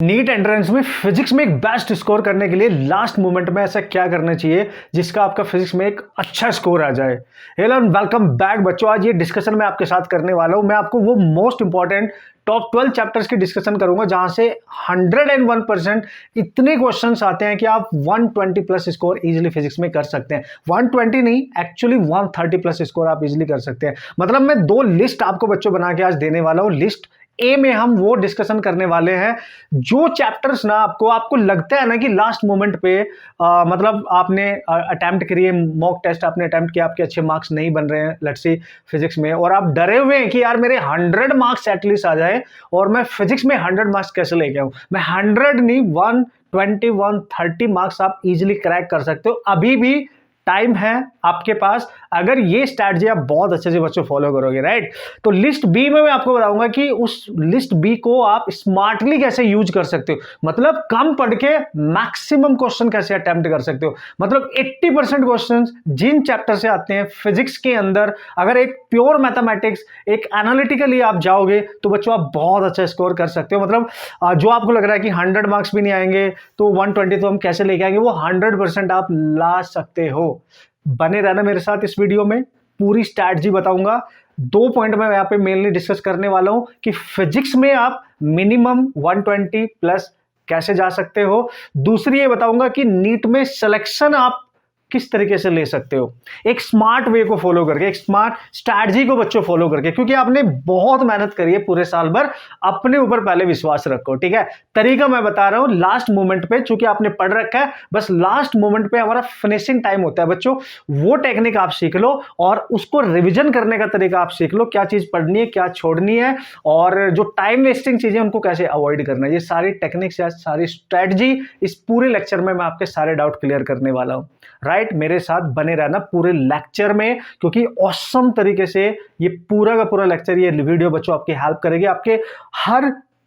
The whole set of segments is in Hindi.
नीट एंट्रेंस में फिजिक्स में एक बेस्ट स्कोर करने के लिए लास्ट मोमेंट में ऐसा क्या करना चाहिए जिसका आपका फिजिक्स में एक अच्छा स्कोर आ जाए। हेलो एंड वेलकम बैक बच्चों, आज ये डिस्कशन मैं आपके साथ करने वाला हूं। मैं आपको वो मोस्ट इंपॉर्टेंट टॉप 12 चैप्टर्स की डिस्कशन करूंगा जहां से 101% इतने क्वेश्चंस आते हैं कि आप 120 प्लस स्कोर इजीली फिजिक्स में कर सकते हैं। 120 नहीं, एक्चुअली 130 प्लस स्कोर आप इजीली कर सकते हैं। मतलब मैं दो लिस्ट आपको बच्चों बना के आज देने वाला हूं। लिस्ट ए में हम वो डिस्कशन करने वाले हैं जो चैप्टर्स ना आपको लगता है ना कि लास्ट मोमेंट पे मतलब आपने अटेम्प्ट करिए, मॉक टेस्ट आपने अटेम्प्ट किया, आपके अच्छे मार्क्स नहीं बन रहे हैं लेट्स सी फिजिक्स में, और आप डरे हुए हैं कि यार मेरे 100 मार्क्स एटलीस्ट आ जाए और मैं फिजिक्स में 100 मार्क्स कैसे लेके आऊं। मैं 100 नहीं, 120 130 मार्क्स आप इजीली क्रैक कर सकते हो। अभी भी टाइम है आपके पास, अगर ये स्ट्रैटेजी आप बहुत अच्छे से बच्चों फॉलो करोगे, राइट। तो लिस्ट बी में मैं आपको बताऊंगा कि उस लिस्ट बी को आप स्मार्टली कैसे यूज कर सकते हो, मतलब कम पढ़ के मैक्सिमम क्वेश्चन कैसे अटेम्प्ट कर सकते हो। मतलब 80% क्वेश्चन जिन चैप्टर से आते हैं फिजिक्स के अंदर, अगर एक प्योर मैथमेटिक्स एक एनालिटिकली आप जाओगे तो बच्चों आप बहुत अच्छा स्कोर कर सकते हो। मतलब जो आपको लग रहा है कि 100 मार्क्स भी नहीं आएंगे तो 120 तो हम कैसे लेके आएंगे, वो 100% आप ला सकते हो। बने रहना मेरे साथ इस वीडियो में, पूरी स्ट्रैटेजी बताऊंगा। 2 पॉइंट में यहाँ पे मेनली डिस्कस करने वाला हूं कि फिजिक्स में आप मिनिमम 120 प्लस कैसे जा सकते हो। दूसरी ये बताऊंगा कि नीट में सिलेक्शन आप किस तरीके से ले सकते हो, एक स्मार्ट वे को फॉलो करके, एक स्मार्ट स्ट्रैटेजी को बच्चों फॉलो करके, क्योंकि आपने बहुत मेहनत करी है पूरे साल भर। अपने ऊपर पहले विश्वास रखो, ठीक है। तरीका मैं बता रहा हूं लास्ट मोमेंट पे, चूंकि आपने पढ़ रखा है, बस लास्ट मोमेंट पे हमारा फिनिशिंग टाइम होता है बच्चों। वो टेक्निक आप सीख लो और उसको रिविजन करने का तरीका आप सीख लो, क्या चीज पढ़नी है क्या छोड़नी है, और जो टाइम वेस्टिंग चीजें उनको कैसे अवॉइड करना है। ये सारी टेक्निक्स या सारी स्ट्रैटेजी इस पूरे लेक्चर में मैं आपके सारे डाउट क्लियर करने वाला हूं, राइट। मेरे साथ बने रहना पूरे लेक्चर में, क्योंकि ऑसम तरीके से ये पूरा का पूरा लेक्चर, ये वीडियो बच्चों आपकी हेल्प करेगी। आपके हर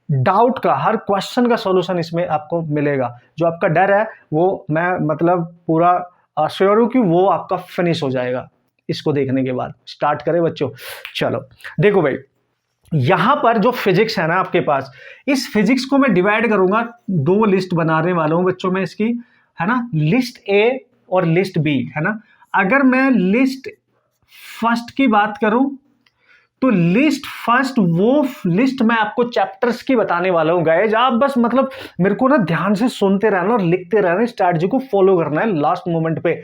डाउट का, हर क्वेश्चन का सॉल्यूशन इसमें आपको मिलेगा। जो आपका डर है वो मैं मतलब पूरा श्योर हूं कि वो आपका फिनिश हो जाएगा इसको देखने के बाद। स्टार्ट करें बच्चों, चलो देखो भाई, यहां पर जो फिजिक्स है ना आपके पास, इस फिजिक्स को मैं डिवाइड करूंगा, 2 लिस्ट बनाने वाला हूं बच्चों में इसकी, है ना। लिस्ट ए और लिस्ट बी, है ना। अगर मैं लिस्ट फर्स्ट की बात करूं तो लिस्ट फर्स्ट वो लिस्ट मैं आपको चैप्टर्स की बताने वाला हूं गाइस। आप बस मतलब मेरे को ना ध्यान से सुनते रहना और लिखते रहना, स्ट्रैटेजी को फॉलो करना है लास्ट मोमेंट पे,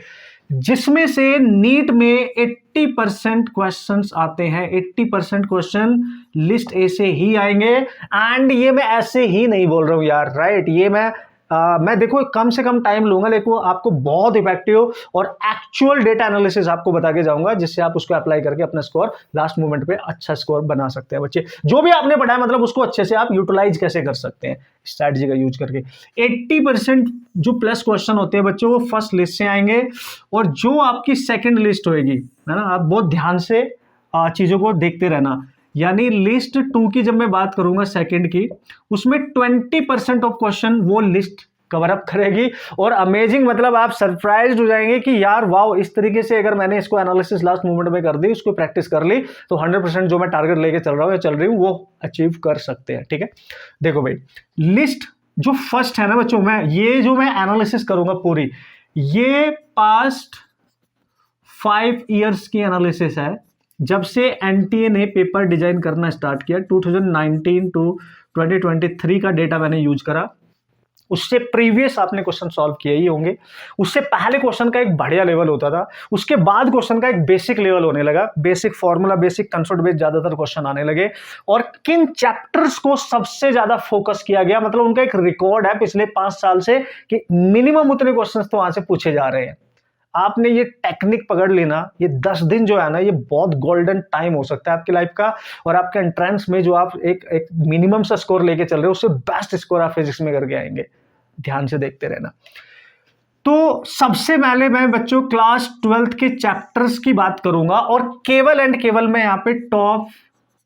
जिसमें से नीट में 80% क्वेश्चंस आते हैं। 80% क्वेश्चन लिस्ट ए से ही आएंगे। एंड ये मैं ऐसे ही नहीं बोल रहा हूं यार, राइट। ये मैं देखो कम से कम टाइम लूंगा, लेकिन आपको बहुत इफेक्टिव और एक्चुअल डेटा एनालिसिस आपको बता के जाऊंगा, जिससे आप उसको अप्लाई करके अपना स्कोर लास्ट मोमेंट पे अच्छा स्कोर बना सकते हैं बच्चे। जो भी आपने पढ़ा है मतलब उसको अच्छे से आप यूटिलाइज कैसे कर सकते हैं स्ट्रैटेजी का यूज करके। 80% जो प्लस क्वेश्चन होते हैं बच्चों वो फर्स्ट लिस्ट से आएंगे, और जो आपकी सेकेंड लिस्ट होगी, है ना, आप बहुत ध्यान से चीजों को देखते रहना। यानी लिस्ट 2 की जब मैं बात करूंगा सेकंड की, उसमें 20% ऑफ क्वेश्चन वो लिस्ट कवर अप करेगी। और अमेजिंग, मतलब आप सरप्राइज्ड हो जाएंगे कि यार वाओ, इस तरीके से अगर मैंने इसको एनालिसिस लास्ट मोमेंट में कर दी, उसको प्रैक्टिस कर ली, तो 100% जो मैं टारगेट लेके चल रहा हूं या चल रही हूं वो अचीव कर सकते हैं, ठीक है। देखो भाई, लिस्ट जो फर्स्ट है ना बच्चों, मैं एनालिसिस करूंगा पूरी, ये पास्ट 5 ईयर्स की एनालिसिस है। जब से एनटीए ने पेपर डिजाइन करना स्टार्ट किया, 2019 टू 2023 का डेटा मैंने यूज करा। उससे प्रीवियस आपने क्वेश्चन सॉल्व किए ही होंगे। उससे पहले क्वेश्चन का एक बढ़िया लेवल होता था, उसके बाद क्वेश्चन का एक बेसिक लेवल होने लगा, basic formula, basic concept based ज्यादातर क्वेश्चन आने लगे। और किन चैप्टर्स को सबसे ज्यादा फोकस किया गया, मतलब उनका एक रिकॉर्ड है पिछले 5 साल से कि मिनिमम उतने क्वेश्चन तो वहां से पूछे जा रहे हैं। आपने ये टेक्निक पकड़ लेना, ये 10 दिन जो है ना, ये बहुत गोल्डन टाइम हो सकता है आपकी लाइफ का। और आपके एंट्रेंस में जो आप एक मिनिमम सा स्कोर लेके चल रहे हो, उससे बेस्ट स्कोर आप फिजिक्स में करके आएंगे। ध्यान से देखते रहना। तो सबसे पहले मैं बच्चों क्लास 12th के चैप्टर्स की बात करूंगा, और केवल एंड केवल मैं यहाँ पे टॉप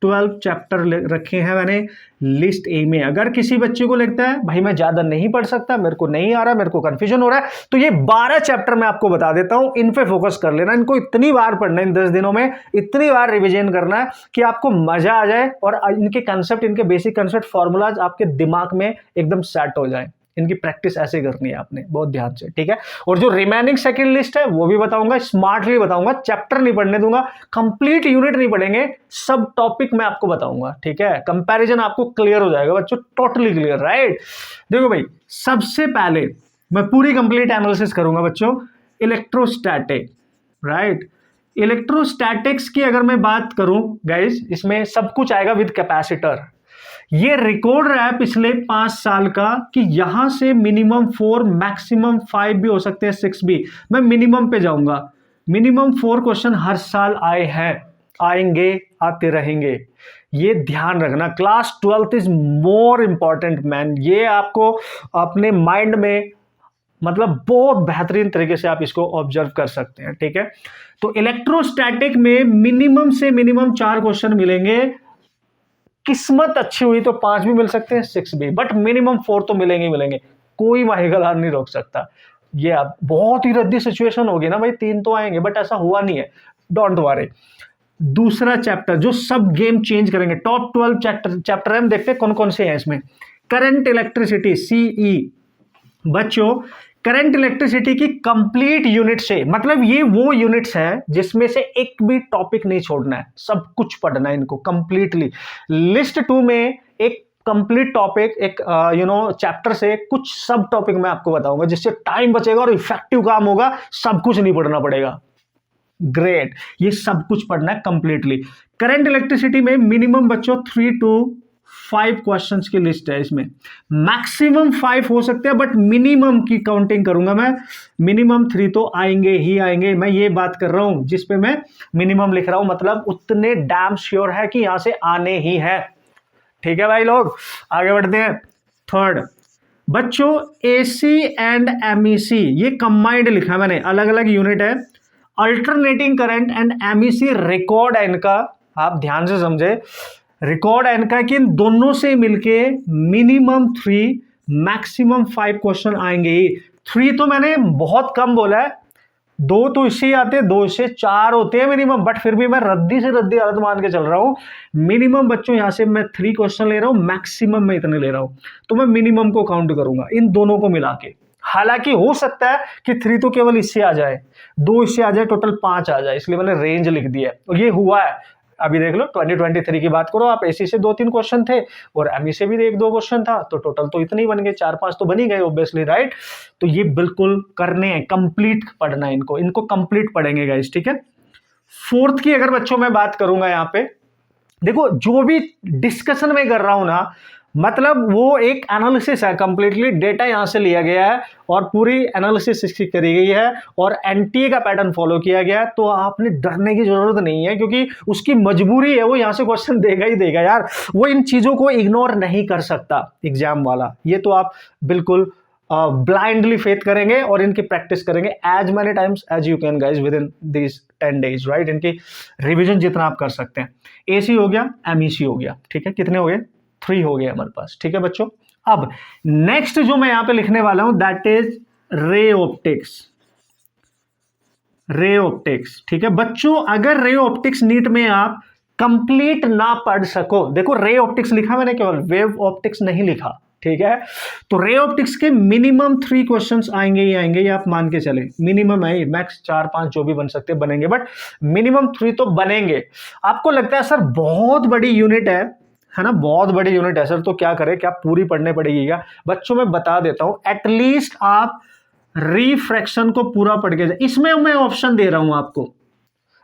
12 चैप्टर रखे हैं मैंने लिस्ट ए में। अगर किसी बच्चे को लगता है भाई मैं ज़्यादा नहीं पढ़ सकता, मेरे को नहीं आ रहा, मेरे को कन्फ्यूजन हो रहा है, तो ये 12 चैप्टर मैं आपको बता देता हूं, इन पे फोकस कर लेना। इनको इतनी बार पढ़ना है, इन 10 दिनों में इतनी बार रिविजन करना है कि आपको मजा आ जाए और इनके कंसेप्ट, इनके बेसिक कंसेप्ट, फॉर्मूलाज आपके दिमाग में एकदम सेट हो जाए। इनकी प्रैक्टिस ऐसे करनी है आपने, बहुत ध्यान से, ठीक है। और जो रिमेनिंग सेकंड लिस्ट है वो भी बताऊंगा, स्मार्टली बताऊंगा, चैप्टर नहीं पढ़ने दूंगा, कंप्लीट यूनिट नहीं पढ़ेंगे, सब टॉपिक मैं आपको बताऊंगा, ठीक है। कंपैरिजन आपको क्लियर हो जाएगा बच्चों, टोटली क्लियर, राइट। देखो भाई, सबसे पहले मैं पूरी कंप्लीट एनालिसिस करूंगा बच्चों, इलेक्ट्रोस्टैटिक, राइट। इलेक्ट्रोस्टैटिक्स की अगर मैं बात करूं गाइज, इसमें सब कुछ आएगा विद कैपेसिटर। ये रिकॉर्ड रहा है पिछले 5 साल का कि यहां से मिनिमम 4 मैक्सिमम 5 भी हो सकते हैं, 6 भी, मैं मिनिमम पे जाऊंगा। मिनिमम 4 क्वेश्चन हर साल आए हैं, आएंगे, आते रहेंगे, ये ध्यान रखना। Class 12th is more important man, ये आपको अपने माइंड में मतलब बहुत बेहतरीन तरीके से आप इसको ऑब्जर्व कर सकते हैं, ठीक है। तो इलेक्ट्रोस्टैटिक में मिनिमम से मिनिमम 4 क्वेश्चन मिलेंगे, किस्मत अच्छी हुई तो 5 भी मिल सकते हैं, 6 भी, बट मिनिमम 4 तो मिलेंगे ही मिलेंगे, कोई माहिगलान नहीं रोक सकता। ये अब बहुत ही रद्दी सिचुएशन होगी ना भाई, 3 तो आएंगे, बट ऐसा हुआ नहीं है, डोंट वरी। दूसरा चैप्टर जो सब गेम चेंज करेंगे, टॉप 12 चैप्टर हम देखते हैं कौन कौन से हैं इसमें। करंट इलेक्ट्रिसिटी, सीई, बच्चों करंट इलेक्ट्रिसिटी की कंप्लीट यूनिट से, मतलब ये वो यूनिट्स है जिसमें से एक भी टॉपिक नहीं छोड़ना है, सब कुछ पढ़ना है इनको कंप्लीटली। लिस्ट 2 में एक कंप्लीट टॉपिक, एक चैप्टर से कुछ सब टॉपिक मैं आपको बताऊंगा, जिससे टाइम बचेगा और इफेक्टिव काम होगा, सब कुछ नहीं पढ़ना पड़ेगा। ग्रेट, ये सब कुछ पढ़ना है कंप्लीटली। करंट इलेक्ट्रिसिटी में मिनिमम बच्चों 3 to 5 क्वेश्चंस की लिस्ट है, इसमें मैक्सिमम 5 हो सकते हैं, बट मिनिमम की काउंटिंग करूंगा मैं, मिनिमम 3 तो आएंगे ही आएंगे। मैं ये बात कर रहा हूं जिस पे मैं मिनिमम लिख रहा हूं, मतलब उतने डैम श्योर है कि यहां से आने ही है, ठीक है भाई लोग। आगे बढ़ते हैं। थर्ड बच्चों, एसी एंड एमईसी, ये कंबाइंड लिखा है मैंने, अलग अलग यूनिट है। Alternating current and MEC record है इनका, आप ध्यान से समझे, रिकॉर्ड है इनका कि इन दोनों से मिलके मिनिमम 3 मैक्सिमम 5 क्वेश्चन आएंगे ही। 3 तो मैंने बहुत कम बोला है, 2 तो इससे आते हैं, 2 से 4 होते हैं मिनिमम, बट फिर भी मैं रद्दी से रद्दी हालत मान के चल रहा हूं। मिनिमम बच्चों यहां से मैं 3 क्वेश्चन ले रहा हूं, मैक्सिमम मैं इतने ले रहा हूं, तो मैं मिनिमम को काउंट करूंगा इन दोनों को मिला के। हालांकि हो सकता है कि 3 तो केवल इससे आ जाए, 2 इससे आ जाए, टोटल 5 आ जाए, इसलिए मैंने रेंज लिख दिया है। और ये हुआ है, अभी देख लो 2023 की बात करो आप, एसी से 2-3 क्वेश्चन थे और एमई से भी 1-2 क्वेश्चन था, तो टोटल तो इतने ही बन गए, 4-5 तो बन ही गए ऑब्वियसली, राइट। तो ये बिल्कुल करने हैं, कंप्लीट पढ़ना है इनको कंप्लीट पढ़ेंगे गाइस, ठीक है। फोर्थ की अगर बच्चों मैं बात करूंगा यहाँ पे, देखो जो भी डिस्कशन में कर रहा हूं ना, मतलब वो एक एनालिसिस है, कंप्लीटली डेटा यहां से लिया गया है और पूरी एनालिसिस इसकी करी गई है और एनटीए का पैटर्न फॉलो किया गया है। तो आपने डरने की जरूरत नहीं है, क्योंकि उसकी मजबूरी है, वो यहां से क्वेश्चन देगा ही देगा यार, वो इन चीजों को इग्नोर नहीं कर सकता एग्जाम वाला। ये तो आप बिल्कुल ब्लाइंडली फेथ करेंगे और इनकी प्रैक्टिस करेंगे as many times as you can guys within this 10 days, right. इनकी रिविजन जितना आप कर सकते हैं। एसी हो गया, एमईसी हो गया, ठीक है, कितने हो गए, 3 हो गए हमारे पास, ठीक है बच्चों। अब नेक्स्ट जो मैं यहां पे लिखने वाला हूं that is ray optics, ray optics, ठीक है बच्चों। अगर रे ऑप्टिक्स नीट में आप कंप्लीट ना पढ़ सको, देखो रे ऑप्टिक्स लिखा मैंने, केवल वेव ऑप्टिक्स नहीं लिखा, ठीक है। तो रे ऑप्टिक्स के मिनिमम 3 क्वेश्चंस आएंगे ही आएंगे, ये आप मान के चले, मिनिमम है, मैक्स 4-5 जो भी बन सकते बनेंगे, बट मिनिमम 3 तो बनेंगे। आपको लगता है सर बहुत बड़ी यूनिट है ना, बहुत बड़ी यूनिट है सर, तो क्या करें, क्या पूरी पढ़ने पड़ेगी क्या? बच्चों मैं बता देता हूं, एटलीस्ट आप रिफ्रैक्शन को पूरा पढ़ के जाए। इसमें मैं ऑप्शन दे रहा हूं आपको,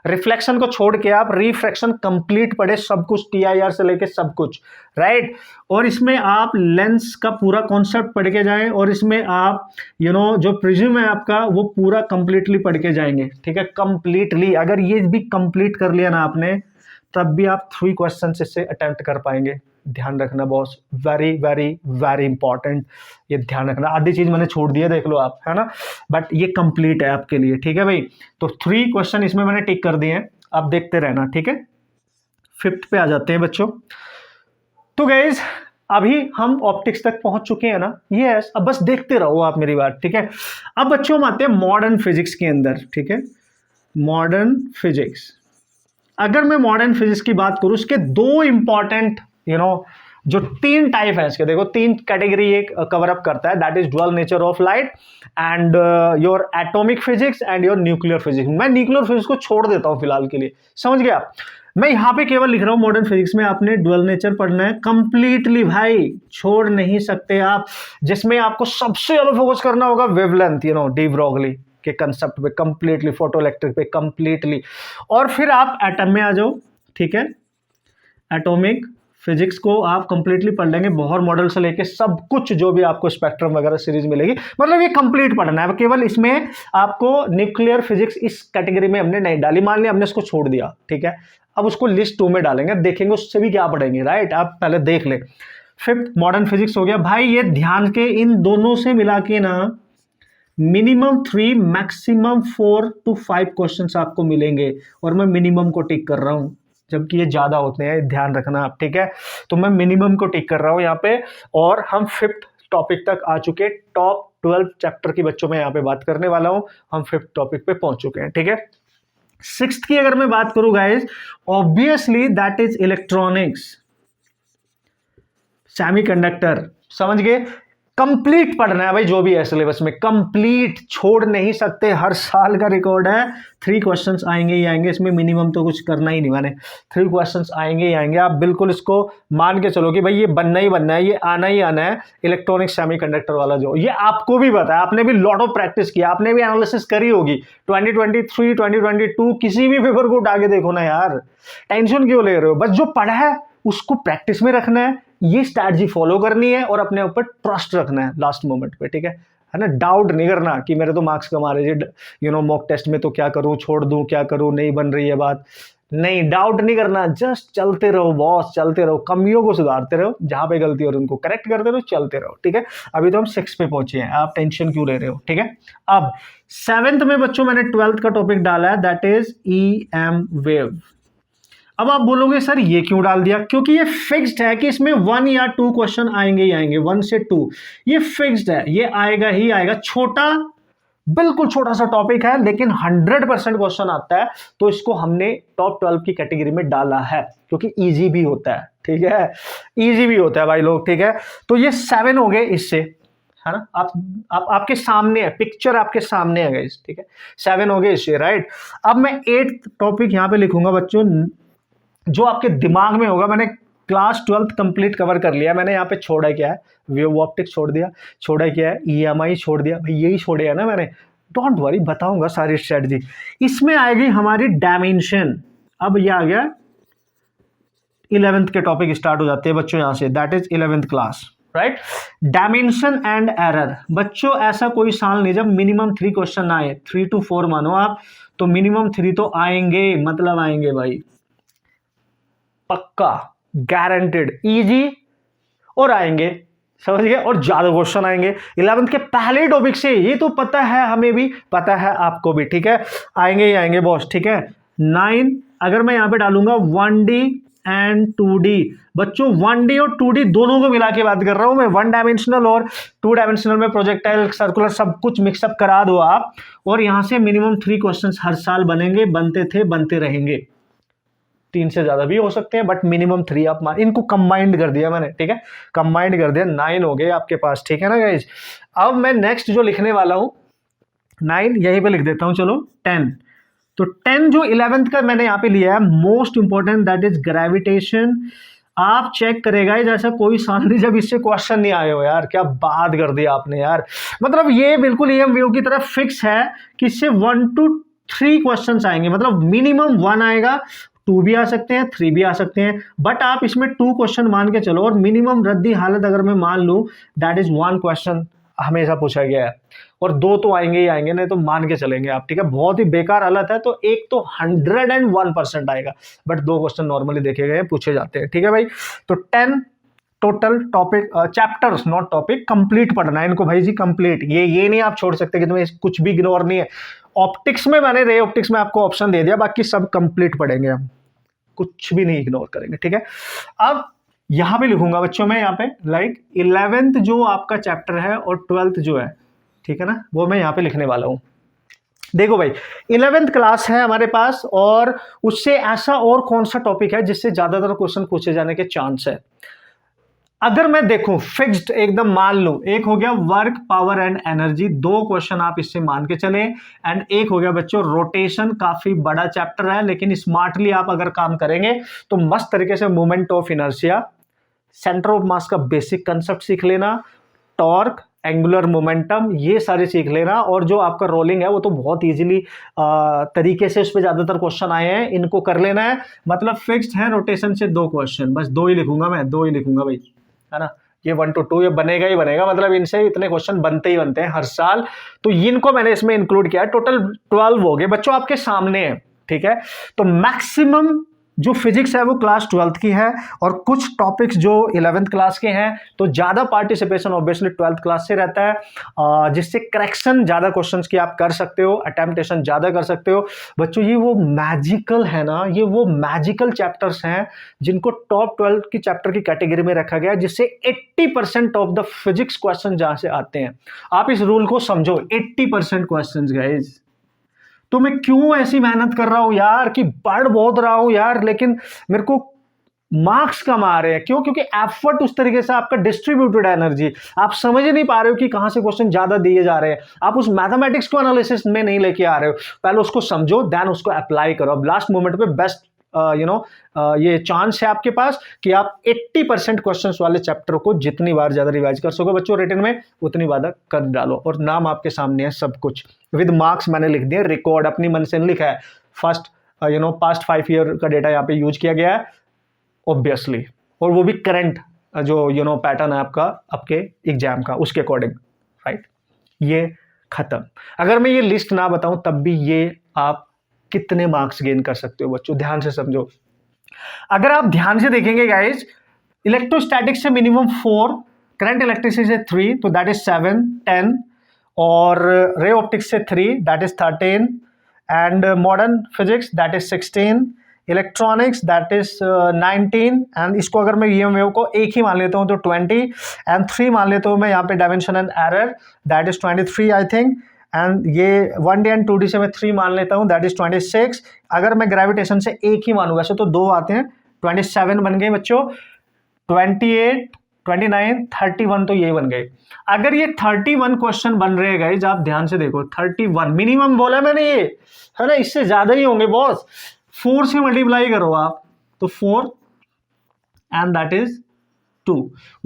रिफ्लेक्शन को छोड़ के आप रिफ्रैक्शन कंप्लीट पढ़े, सब कुछ टीआईआर से लेके सब कुछ, राइट। और इसमें आप लेंस का पूरा कॉन्सेप्ट पढ़ के जाएं और इसमें आप जो प्रिज्म है आपका वो पूरा कंप्लीटली पढ़ के जाएंगे, ठीक है, कंप्लीटली। अगर ये भी कंप्लीट कर लिया ना आपने, तब भी आप 3 क्वेश्चन इससे अटेम्प्ट कर पाएंगे। ध्यान रखना boss, very very very important, ये ध्यान रखना। आधी चीज मैंने छोड़ दी है, देख लो आप, है ना, बट ये कंप्लीट है आपके लिए, ठीक है भाई। तो 3 क्वेश्चन इसमें मैंने टिक कर दिए हैं, आप देखते रहना, ठीक है। 5th पे आ जाते हैं बच्चों। तो गाइज अभी हम ऑप्टिक्स तक पहुंच चुके हैं ना, यस। अब बस देखते रहो आप मेरी बात, ठीक है। अब बच्चों हम आते हैं मॉडर्न फिजिक्स के अंदर, ठीक है। मॉडर्न फिजिक्स, अगर मैं मॉडर्न फिजिक्स की बात करूं, उसके दो इंपॉर्टेंट जो 3 टाइप है इसके, देखो 3 कैटेगरी एक कवर अप करता है, that is dual nature of light and your atomic physics and your nuclear physics. मैं न्यूक्लियर फिजिक्स को छोड़ देता हूं फिलहाल के लिए, समझ गया। मैं यहां पे केवल लिख रहा हूं मॉडर्न फिजिक्स में आपने ड्यूअल नेचर पढ़ना है कंप्लीटली भाई, छोड़ नहीं सकते आप। जिसमें आपको सबसे ज्यादा फोकस करना होगा वेवलेंथ, डी ब्रॉगली के कंसेप्ट पे कंप्लीटली, फोटो इलेक्ट्रिक पे कंप्लीटली, और फिर आप एटम में आ जाओ, ठीक है। एटॉमिक फिजिक्स को आप कंप्लीटली पढ़ लेंगे, बोहर मॉडल से लेके सब कुछ जो भी आपको स्पेक्ट्रम वगैरह सीरीज मिलेगी, मतलब ये कंप्लीट पढ़ना है। केवल इसमें आपको न्यूक्लियर फिजिक्स इस कैटेगरी में हमने नहीं डाली, मान लिया हमने इसको छोड़ दिया, ठीक है। अब उसको लिस्ट 2 में डालेंगे, देखेंगे उससे भी क्या पढ़ेंगे, राइट। आप पहले देख ले। 5th मॉडर्न फिजिक्स हो गया भाई। ये ध्यान के इन दोनों से मिला के ना मिनिमम 3 मैक्सिमम 4 to 5 क्वेश्चंस आपको मिलेंगे, और मैं मिनिमम को टिक कर रहा हूं, जबकि ये ज्यादा होते हैं, ध्यान रखना आप, ठीक है। तो मैं मिनिमम को टिक कर रहा हूं यहाँ पे, और हम 5th टॉपिक तक आ चुके। टॉप 12 चैप्टर की बच्चों में यहाँ पे बात करने वाला हूं, हम 5th टॉपिक पे पहुंच चुके हैं, ठीक है। 6th की अगर मैं बात करूं guys, obviously that is electronics, semiconductor, समझ गए। कंप्लीट पढ़ना है भाई, जो भी है सिलेबस में कंप्लीट, छोड़ नहीं सकते। हर साल का रिकॉर्ड है, 3 क्वेश्चंस आएंगे ही आएंगे, इसमें मिनिमम तो कुछ करना ही नहीं मैंने, 3 क्वेश्चंस आएंगे ही आएंगे। आप बिल्कुल इसको मान के चलो कि भाई ये बनना ही बनना है, ये आना ही आना है। इलेक्ट्रॉनिक सेमीकंडक्टर वाला जो, ये आपको भी पता है, आपने भी लॉट ऑफ प्रैक्टिस किया, आपने भी एनालिसिस करी होगी। 2023 2022 किसी भी पेपर को उठा के देखो ना यार, टेंशन क्यों ले रहे हो। बस जो पढ़ा है उसको प्रैक्टिस में रखना है, ये स्ट्रैटेजी फॉलो करनी है, और अपने ऊपर ट्रस्ट रखना है लास्ट मोमेंट पे, ठीक है ना। डाउट नहीं करना कि मेरे तो मार्क्स कम आ रहे जी, मॉक टेस्ट में तो क्या करूं, छोड़ दूं, क्या करूं, नहीं बन रही है बात, नहीं, डाउट नहीं करना। जस्ट चलते रहो बॉस, चलते रहो, कमियों को सुधारते रहो, जहां पे गलती हो रही उनको करेक्ट करते रहो, चलते रहो, ठीक है। अभी तो हम 6 पे पहुंचे हैं, आप टेंशन क्यों ले रहे हो, ठीक है। अब 7th में बच्चों मैंने 12th का टॉपिक डाला है, दैट इज EM वेव। अब आप बोलोगे सर ये क्यों डाल दिया, क्योंकि ये फिक्स्ड है कि इसमें 1 या 2 क्वेश्चन आएंगे ही आएंगे, 1 से 2, ये फिक्स्ड है, ये आएगा ही आएगा। छोटा, बिल्कुल छोटा सा टॉपिक है, लेकिन 100% क्वेश्चन आता है, तो इसको हमने टॉप 12 की कैटेगरी में डाला है, क्योंकि इजी भी होता है, ठीक है, इजी भी होता है भाई लोग, ठीक है। तो ये 7 हो गए इससे, है ना। आप आपके सामने है, पिक्चर आपके सामने है गाइस, ठीक है। 7 हो गए इससे, राइट। अब मैं 8th टॉपिक यहां पे लिखूंगा बच्चों, जो आपके दिमाग में होगा। मैंने क्लास 12th कंप्लीट कवर कर लिया, मैंने यहाँ पे छोड़ा क्या है, वेव ऑप्टिक्स छोड़ दिया, छोड़ा क्या है, EMI छोड़ दिया, भाई यही छोड़े है ना मैंने। डोंट वरी, बताऊंगा सारी स्ट्रेटजी। इसमें आएगी हमारी डायमेंशन। अब ये आ गया 11th के टॉपिक स्टार्ट हो जाते हैं बच्चों यहाँ से, that is 11th class, right. Dimension and error बच्चों, ऐसा कोई साल नहीं जब मिनिमम 3 क्वेश्चन आए, 3 to 4 मानो आप, तो मिनिमम 3 तो आएंगे, मतलब आएंगे भाई, पक्का, गारंटेड, इजी, और आएंगे, समझ गए, और ज्यादा क्वेश्चन आएंगे 11th के पहले टॉपिक से, ये तो पता है, हमें भी पता है, आपको भी, ठीक है। आएंगे ही आएंगे बॉस, ठीक है। 9 अगर मैं यहां पे डालूंगा 1D एंड 2D, बच्चों 1D और 2D दोनों को मिला के बात कर रहा हूं मैं, 1 डायमेंशनल और 2 डायमेंशनल में प्रोजेक्टाइल, सर्कुलर, सब कुछ मिक्सअप करा दो आप, और यहां से मिनिमम 3 क्वेश्चन हर साल बनेंगे, बनते थे, बनते रहेंगे। 3 से ज्यादा भी हो सकते हैं, बट मिनिमम 3 आप मान, इनको कंबाइंड कर दिया मैंने, ठीक है, कंबाइंड कर दिया, 9 हो गए आपके पास, ठीक है ना गाइज। अब मैं नेक्स्ट जो लिखने वाला हूं, 9 यहीं पे लिख देता हूं, चलो 10। तो 10 जो 11th का मैंने यहाँ पे लिया है, most important, that is gravitation. आप चेक करेगा जैसा कोई साल नहीं जब इससे क्वेश्चन नहीं आए हो यार, क्या बात कर दी आपने यार। मतलब ये बिल्कुल EM वेव की तरफ फिक्स है कि इससे 1 to 3 क्वेश्चंस आएंगे, मतलब मिनिमम 1 आएगा, 2 भी आ सकते हैं, 3 भी आ सकते हैं, बट आप इसमें 2 क्वेश्चन मान के चलो, और मिनिमम रद्दी हालत अगर मैं मान लूं, दैट इज 1 क्वेश्चन हमेशा पूछा गया है, और 2 तो आएंगे ही आएंगे, नहीं तो मान के चलेंगे आप, ठीक है। बहुत ही बेकार हालत है, तो एक तो 101% आएगा, बट 2 क्वेश्चन नॉर्मली देखे गए, पूछे जाते हैं, ठीक है भाई। तो 10 total topic, chapters not topic, complete पढ़ना है इनको भाई जी, कंप्लीट। ये नहीं आप छोड़ सकते कि तुम्हें कुछ भी इग्नोर नहीं है। ऑप्टिक्स में मैंने रे ऑप्टिक्स में आपको ऑप्शन दे दिया, बाकी सब कंप्लीट पढ़ेंगे हम, कुछ भी नहीं इग्नोर करेंगे, ठीक है। अब यहां पे लिखूंगा बच्चों मैं, यहाँ पे लाइक 11th जो आपका चैप्टर है और 12th जो है, ठीक है ना, वो मैं यहाँ पे लिखने वाला हूं। देखो भाई 11th क्लास है हमारे पास, और उससे ऐसा और कौन सा टॉपिक है जिससे ज्यादातर क्वेश्चन पूछे जाने के चांस है। अगर मैं देखूं फिक्स्ड एकदम मान लो, एक हो गया work power and energy, 2 question आप इससे मान के चले, एंड एक हो गया बच्चों रोटेशन, काफी बड़ा चैप्टर है लेकिन स्मार्टली आप अगर काम करेंगे तो मस्त तरीके से movement of inertia, centre of mass का बेसिक कंसेप्ट सीख लेना, टॉर्क, एंगुलर मोमेंटम, ये सारे सीख लेना, और जो आपका रोलिंग है वो तो बहुत इजीली तरीके से उस पर ज्यादातर क्वेश्चन आए हैं, इनको कर लेना है। मतलब फिक्स्ड है रोटेशन से 2 क्वेश्चन, बस 2 ही लिखूंगा मैं, 2 ही लिखूंगा भाई, है ना। ये 1 to 2 ये बनेगा ही बनेगा, मतलब इनसे इतने क्वेश्चन बनते ही बनते हैं हर साल, तो इनको मैंने इसमें इंक्लूड किया है। टोटल 12 हो गए बच्चों आपके सामने है, ठीक है। तो मैक्सिमम जो फिजिक्स है वो क्लास 12th की है, और कुछ टॉपिक्स जो 11th क्लास के हैं, तो ज्यादा पार्टिसिपेशन ऑब्वियसली 12th क्लास से रहता है, जिससे करेक्शन ज्यादा क्वेश्चंस की आप कर सकते हो, अटेम्प्टेशन ज्यादा कर सकते हो। बच्चों ये वो मैजिकल है ना, ये वो मैजिकल चैप्टर्स हैं जिनको टॉप 12 की चैप्टर की कैटेगरी में रखा गया है, जिससे 80% ऑफ द फिजिक्स क्वेश्चन जहां से आते हैं। आप इस रूल को समझो, 80% क्वेश्चन गाइज। तो मैं क्यों ऐसी मेहनत कर रहा हूं यार, कि पढ़ बहुत रहा हूं यार, लेकिन मेरे को मार्क्स कम आ रहे हैं। क्यों? क्योंकि एफर्ट उस तरीके से आपका डिस्ट्रीब्यूटेड एनर्जी, आप समझ ही नहीं पा रहे हो कि कहां से क्वेश्चन ज्यादा दिए जा रहे हैं, आप उस मैथमेटिक्स को एनालिसिस में नहीं लेके आ रहे हो। पहले उसको समझो, देन उसको अप्लाई करो। अब लास्ट मोमेंट पे बेस्ट ये चांस है आपके पास कि आप 80% क्वेश्चंस वाले चैप्टर को जितनी बार ज्यादा रिवाइज कर सको बच्चों रिटन में, उतनी बार कर डालो। और नाम आपके सामने है, सब कुछ विद मार्क्स मैंने लिख दिया, रिकॉर्ड अपनी मन से लिखा है। फर्स्ट पास्ट 5 ईयर का डेटा यहाँ पे यूज किया गया है ऑब्वियसली, और वो भी करंट जो पैटर्न है आपका आपके एग्जाम का, उसके अकॉर्डिंग, राइट। ये खत्म। अगर मैं ये लिस्ट ना बताऊं तब भी ये आप कितने मार्क्स गेन कर सकते हो बच्चों, ध्यान से समझो। अगर आप ध्यान से देखेंगे गाइज, इलेक्ट्रोस्टैटिक्स से मिनिमम 4, करंट इलेक्ट्रिसिटी से 3, तो दैट इज 7, 10, और रे ऑप्टिक्स से 3, that is 13, and modern physics that is 16, electronics that is 19, and इसको अगर मैं ईएम वेव को एक ही मान लेता हूं तो 20, एंड 3 मान लेता हूं मैं यहाँ पे dimension and error, that is 23 I think, and ये 1D एंड 2D से मैं 3 मान लेता हूं, दैट इज 26। अगर मैं ग्रेविटेशन से एक ही मानूं, वैसे तो 2 आते हैं, 27 बन गए बच्चों, 28, 29, 31 तो ये बन गए। अगर ये 31 क्वेश्चन बन रहे हैं गाइस, आप ध्यान से देखो, 31 मिनिमम बोला मैंने, ये है ना, इससे ज्यादा ही होंगे बॉस। 4 से मल्टीप्लाई करो आप, तो 4 एंड दैट इज 2,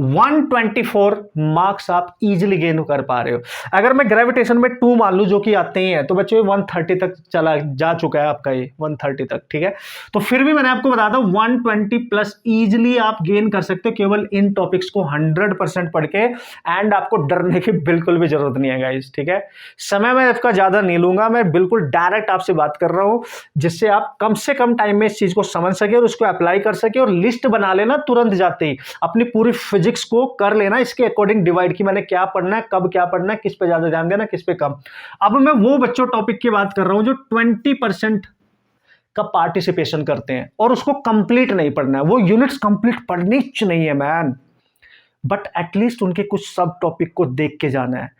124 मार्क्स आप इजीली गेन कर पा रहे हो। अगर मैं ग्रेविटेशन में 2 मान लूं, जो कि आते ही है, तो बच्चों 130 तक चला जा चुका है आपका ये, 130 तक, ठीक है। तो फिर भी मैंने आपको बताया था 120 प्लस इजीली आप गेन कर सकते हो केवल इन टॉपिक्स को 100% पढ़ के, एंड आपको डरने की बिल्कुल भी जरूरत नहीं है गाइस, ठीक है। समय मैं इसका ज्यादा नहीं लूंगा, मैं बिल्कुल डायरेक्ट आपसे बात कर रहा हूं, जिससे आप कम से कम टाइम में इस चीज को समझ सके और उसको अप्लाई कर सके, और लिस्ट बना लेना तुरंत जाते ही, अपनी पूरी फिजिक्स को कर लेना, इसके अकॉर्डिंग डिवाइड की मैंने क्या पढ़ना है, कब क्या पढ़ना है, किस पे ज्यादा ध्यान देना, किस पे कम। अब मैं वो बच्चों टॉपिक की बात कर रहा हूं जो 20% का पार्टिसिपेशन करते हैं और उसको कंप्लीट नहीं पढ़ना है, वो यूनिट्स कंप्लीट पढ़नी नहीं है मैन, बट एटलीस्ट उनके कुछ सब टॉपिक को देख के जाना है।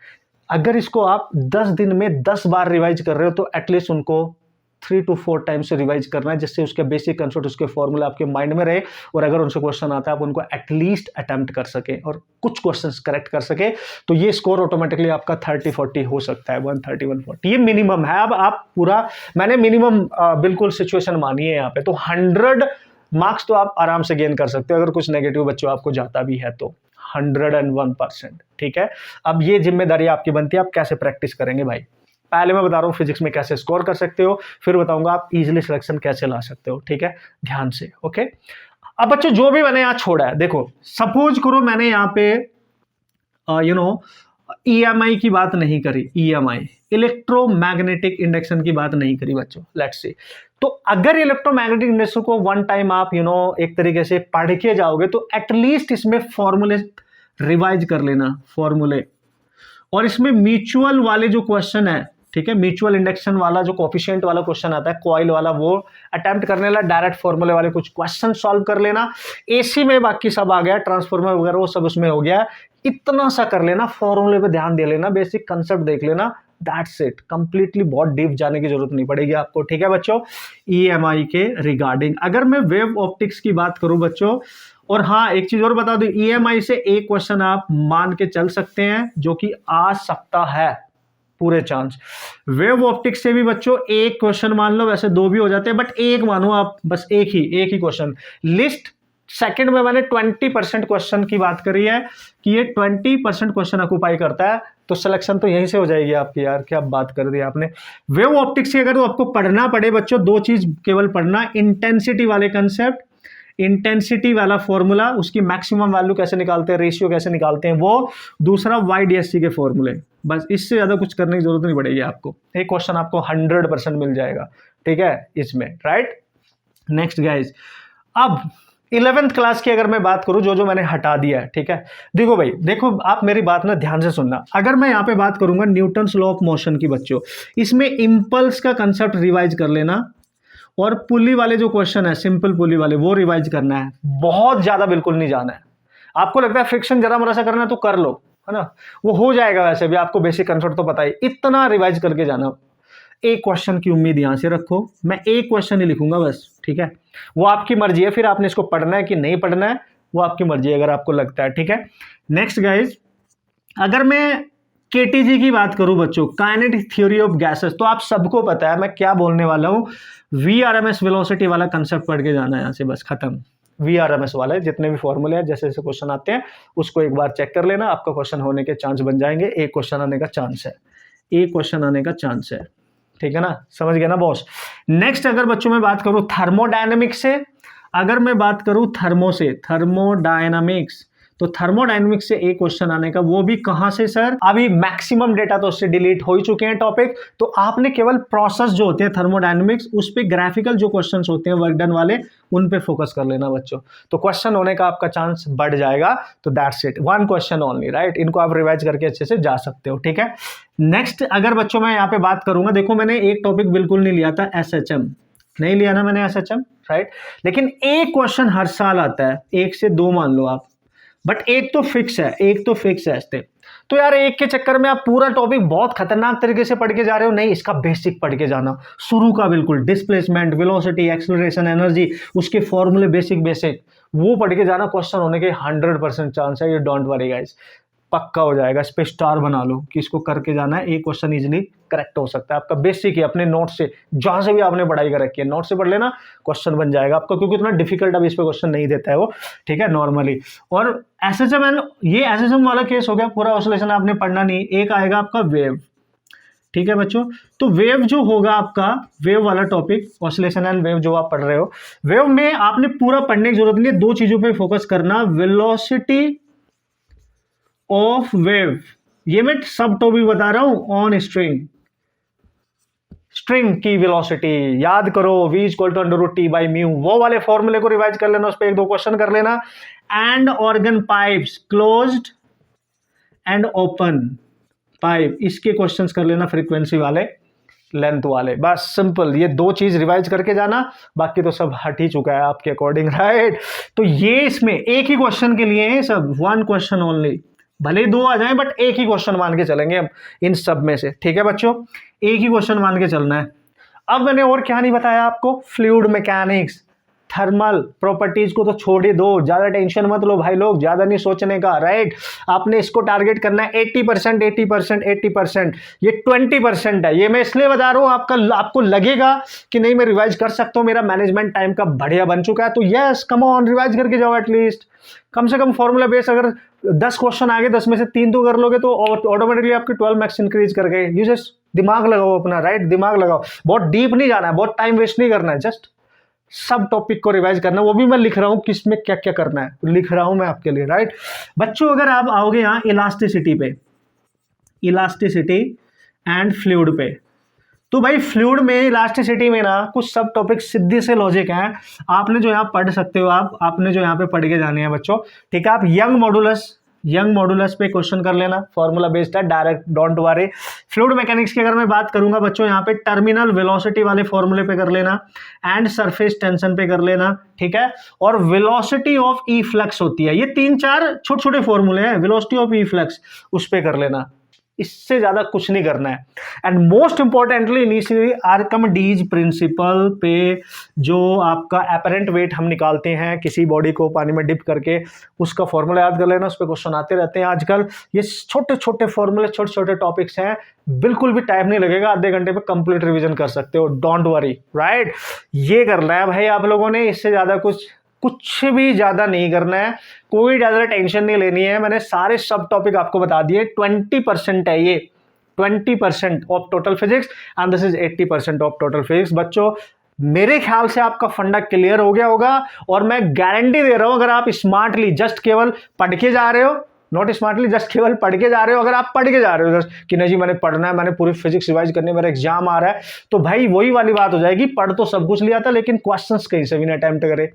अगर इसको आप 10 दिन में 10 बार रिवाइज कर रहे हो, तो एटलीस्ट उनको 3 to 4 टाइम्स से रिवाइज करना है, जिससे उसके बेसिक कंसेप्ट, उसके फॉर्मूला आपके माइंड में रहे, और अगर उनसे क्वेश्चन आता है आप उनको एटलीस्ट अटेम्प्ट कर सके और कुछ क्वेश्चंस करेक्ट कर सके, तो ये स्कोर ऑटोमेटिकली आपका 30-40 हो सकता है, 130, 140, ये मिनिमम है। अब आप पूरा, मैंने मिनिमम बिल्कुल सिचुएशन मानी है यहाँ पे, तो 100 मार्क्स तो आप आराम से गेन कर सकते हो, अगर कुछ नेगेटिव बच्चों आपको जाता भी है तो 101%, ठीक है। अब ये जिम्मेदारी आपकी बनती है, आप कैसे प्रैक्टिस करेंगे भाई। पहले मैं बता रहा हूं फिजिक्स में कैसे स्कोर कर सकते हो, फिर बताऊंगा आप इजीली सिलेक्शन कैसे ला सकते हो, ठीक है, ध्यान से, ओके। अब बच्चों जो भी मैंने यहां छोड़ा है, देखो सपोज करो मैंने यहां पे EMI की बात नहीं करी, EMI इलेक्ट्रोमैग्नेटिक इंडक्शन की बात नहीं करी बच्चों, लेट्स सी। तो अगर इलेक्ट्रोमैग्नेटिक इंडक्शन को वन टाइम आप एक तरीके से पढ़ के जाओगे, तो एटलीस्ट इसमें फॉर्मूले रिवाइज कर लेना, फॉर्मूले, और इसमें म्यूचुअल वाले जो क्वेश्चन है ठीक है। म्यूचुअल इंडक्शन वाला जो कोफिशिएंट वाला क्वेश्चन आता है, कॉइल वाला, वो अटेम्प्ट करने ला, डायरेक्ट फॉर्मूले वाले कुछ क्वेश्चन सॉल्व कर लेना। एसी में बाकी सब आ गया, ट्रांसफॉर्मर वगैरह वो सब उसमें हो गया, इतना सा कर लेना, फॉर्मूले पे ध्यान दे लेना, बेसिक कंसेप्ट देख लेना, दैट्स इट। कंप्लीटली बहुत डीप जाने की जरूरत नहीं पड़ेगी आपको, ठीक है बच्चों। ईएमआई के रिगार्डिंग अगर मैं वेव ऑप्टिक्स की बात करूं बच्चों, और हाँ एक चीज और बता दूं, ईएमआई से एक क्वेश्चन आप मान के चल सकते हैं जो कि आ सकता है, पूरे चांस। वेव ऑप्टिक्स से भी बच्चों एक क्वेश्चन मान लो, वैसे दो भी हो जाते हैं, बट एक मानो आप, बस एक ही क्वेश्चन। लिस्ट सेकंड में मैंने 20% क्वेश्चन की बात करी है कि ये 20% क्वेश्चन ऑक्युपाई करता है, तो सिलेक्शन तो यहीं से हो जाएगी आपकी। यार क्या बात कर दी आपने। वेव ऑप्टिक्स की अगर तो आपको पढ़ना पड़े बच्चों, दो चीज केवल पढ़ना, इंटेंसिटी वाले कंसेप्ट, इंटेंसिटी वाला फॉर्मूला, उसकी मैक्सिमम वैल्यू कैसे निकालते हैं, रेशियो कैसे निकालते हैं वो, दूसरा YDSC के फॉर्मूले, बस इससे ज्यादा कुछ करने की जरूरत नहीं पड़ेगी आपको। एक क्वेश्चन आपको 100% मिल जाएगा, ठीक है इसमें, राइट। नेक्स्ट गाइज, अब 11th क्लास की अगर मैं बात करूं, जो मैंने हटा दिया है, ठीक है। देखो भाई, देखो आप मेरी बात ना ध्यान से सुनना। अगर मैं यहां पे बात करूंगा न्यूटन्स लॉ ऑफ मोशन की बच्चों, इसमें इंपल्स का कंसेप्ट रिवाइज कर लेना, और पुली वाले जो क्वेश्चन है, सिंपल पुली वाले, वो रिवाइज करना है। बहुत ज्यादा बिल्कुल नहीं जाना है। आपको लगता है फ्रिक्शन जरा मरा सा करना है तो कर लो, है ना, वो हो जाएगा, वैसे भी आपको बेसिक कंसेप्ट तो पता ही। इतना रिवाइज करके जाना। एक क्वेश्चन की उम्मीद यहां से रखो, मैं एक क्वेश्चन ही लिखूंगा बस, ठीक है। वो आपकी मर्जी है, फिर आपने इसको पढ़ना है कि नहीं पढ़ना है, वो आपकी मर्जी है, अगर आपको लगता है, ठीक है। नेक्स्ट गाइज, अगर मैं केटीजी की बात करूं बच्चों, काइनेटिक थ्योरी ऑफ गैसेस, तो आप सबको पता है मैं क्या बोलने वाला हूं। VRMS वेलोसिटी वाला कंसेप्ट पढ़ के जाना है यहां से, बस खत्म। VRMS वाले जितने भी फॉर्मूले हैं, जैसे जैसे क्वेश्चन आते हैं उसको एक बार चेक कर लेना, आपका क्वेश्चन होने के चांस बन जाएंगे। एक क्वेश्चन आने का चांस है, एक क्वेश्चन आने का चांस है, ठीक है ना, समझ गया ना बॉस। नेक्स्ट अगर बच्चों में बात करूं थर्मोडायनेमिक्स से, अगर मैं बात करूं थर्मो से, थर्मोडायनामिक्स, तो थर्मोडायनेमिक्स से एक क्वेश्चन आने का, वो भी कहां से सर, अभी मैक्सिमम डेटा तो उससे डिलीट हो ही चुके हैं टॉपिक, तो आपने केवल प्रोसेस जो होते हैं थर्मोडायनेमिक्स, उस पे ग्राफिकल जो क्वेश्चंस होते हैं वर्क डन वाले, उन पे फोकस कर लेना बच्चों, तो क्वेश्चन होने का आपका चांस बढ़ जाएगा। तो that's it, one question only, right. इनको आप रिवाइज करके अच्छे से जा सकते हो, ठीक है। नेक्स्ट अगर बच्चों मैं यहाँ पे बात करूंगा, देखो मैंने एक टॉपिक बिल्कुल नहीं लिया था, SHM नहीं लिया ना मैंने, SHM, राइट। लेकिन एक क्वेश्चन हर साल आता है, एक से दो मान लो आप, बट एक तो फिक्स है, एक तो फिक्स है इससे। तो यार एक के चक्कर में आप पूरा टॉपिक बहुत खतरनाक तरीके से पढ़ के जा रहे हो, नहीं, इसका बेसिक पढ़ के जाना, शुरू का बिल्कुल, डिस्प्लेसमेंट, वेलोसिटी, एक्सेलरेशन, एनर्जी, उसके फॉर्मूले बेसिक वो पढ़ के जाना। क्वेश्चन होने के 100% चांस है, ये डोंट वरी गाइस, पक्का हो जाएगा। इस पे स्टार बना लो कि इसको करके जाना है, एक क्वेश्चन इजीली करेक्ट हो सकता है आपका। बेसिक ही अपने नोट से, जहां से भी आपने पढ़ाई कर रखी है, नोट से पढ़ लेना, क्वेश्चन बन जाएगा आपका, क्योंकि इतना डिफिकल्ट अब इस पे क्वेश्चन नहीं देता है वो, ठीक है, नॉर्मली। और SHM, ये SHM वाला केस हो गया, पूरा ऑसिलेशन आपने पढ़ना नहीं। एक आएगा आपका वेव, ठीक है बच्चों। तो वेव जो होगा आपका, वेव वाला टॉपिक, ऑसिलेशन एंड वेव जो आप पढ़ रहे हो, वेव में आपने पूरा पढ़ने की जरूरत नहीं है, दो चीजों पे फोकस करना, वेलोसिटी ऑफ वेव, ये मैं सब टॉपिक बता रहा हूं, ऑन स्ट्रिंग की वेलोसिटी याद करो, V = √T/μ, वो वाले फॉर्मूले को रिवाइज कर लेना, उस पर एक दो क्वेश्चन कर लेना। And organ pipes, closed end open pipe, इसके क्वेश्चंस कर लेना, फ्रीक्वेंसी वाले, लेंथ वाले, बस सिंपल, ये दो चीज रिवाइज करके जाना, बाकी तो सब हट ही चुका है आपके अकॉर्डिंग, राइट। तो ये इसमें एक ही क्वेश्चन के लिए है सब, वन क्वेश्चन ओनली, भले दो आ जाए बट एक ही क्वेश्चन मान के चलेंगे हम इन सब में से, ठीक है बच्चों, एक ही क्वेश्चन मान के चलना है। अब मैंने और क्या नहीं बताया आपको, फ्लूइड मैकेनिक्स, थर्मल प्रॉपर्टीज को तो छोड़ ही दो, ज्यादा टेंशन मत लो भाई लोग, ज्यादा नहीं सोचने का, राइट। आपने इसको टारगेट करना है 80%, 80%, 80%, ये 20% है। ये मैं इसलिए बता रहा हूं, आपको लगेगा कि नहीं मैं रिवाइज कर सकता हूं, मेरा मैनेजमेंट टाइम का बढ़िया बन चुका है, तो यस कम ऑन, रिवाइज करके जाओ एटलीस्ट, कम से कम फॉर्मूला बेस अगर 10 क्वेश्चन आगे, 10 में से 3 तो कर लोगे तो ऑटोमेटिकली आपके 12 मार्क्स इंक्रीज कर गए। यू जस्ट दिमाग लगाओ अपना, राइट, दिमाग लगाओ, बहुत डीप नहीं जाना है, बहुत टाइम वेस्ट नहीं करना है, जस्ट सब टॉपिक को रिवाइज करना। वो भी मैं लिख रहा हूं किसमें क्या क्या करना है, लिख रहा हूं मैं आपके लिए, राइट। बच्चों अगर आप आओगे यहां इलास्टिसिटी पे, इलास्टिसिटी एंड फ्लूइड पे, तो भाई फ्लूइड में, इलास्टिसिटी में ना कुछ सब टॉपिक सिद्धि से लॉजिक हैं, आपने जो यहाँ पढ़ सकते हो, आपने जो यहाँ पे पढ़ के जाने हैं बच्चों, ठीक है। आप यंग मॉडुलस यंग मॉडुलस पे क्वेश्चन कर लेना, फॉर्मूला बेस्ड है, direct, don't worry. Fluid mechanics की अगर मैं बात करूंगा बच्चों, यहाँ पे टर्मिनल वेलोसिटी वाले फॉर्मूले पे कर लेना, एंड सरफेस टेंशन पे कर लेना, ठीक है। और वेलोसिटी ऑफ ई फ्लक्स होती है, ये 3-4 छोटे छोटे फॉर्मूले हैं, वेलोसिटी ऑफ ई फ्लक्स उस पे कर लेना, इससे ज्यादा कुछ नहीं करना है। And most importantly initially Archimedes principal पे जो आपका एपरेंट वेट हम निकालते हैं किसी बॉडी को पानी में डिप करके, उसका फॉर्मूला याद कर लेना, उस पर क्वेश्चन आते रहते हैं आजकल। ये छोटे छोटे फॉर्मूले, छोटे छोटे टॉपिक्स हैं, बिल्कुल भी टाइम नहीं लगेगा, आधे घंटे में कंप्लीट रिवीजन कर सकते हो, डोंट वरी, राइट। ये करना है भाई आप लोगों ने, इससे ज्यादा कुछ भी ज्यादा नहीं करना है, कोई ज्यादा टेंशन नहीं लेनी है। मैंने सारे सब टॉपिक आपको बता दिए, 20% है ये, 20% of total physics and this is 80% of total physics. बच्चों मेरे ख्याल से आपका फंडा क्लियर हो गया होगा, और मैं गारंटी दे रहा हूं अगर आप स्मार्टली जस्ट केवल पढ़ के जा रहे हो, नॉट स्मार्टली, जस्ट केवल पढ़ के जा रहे हो, अगर आप पढ़ के जा रहे हो जस्ट कि नहीं जी मैंने पढ़ना है, मैंने पूरी फिजिक्स रिवाइज करनी है, मेरा एग्जाम आ रहा है, तो भाई वही वाली बात हो जाएगी, पढ़ तो सब कुछ लिया था लेकिन क्वेश्चंस कहीं से भी नहीं अटेम्प्ट करे।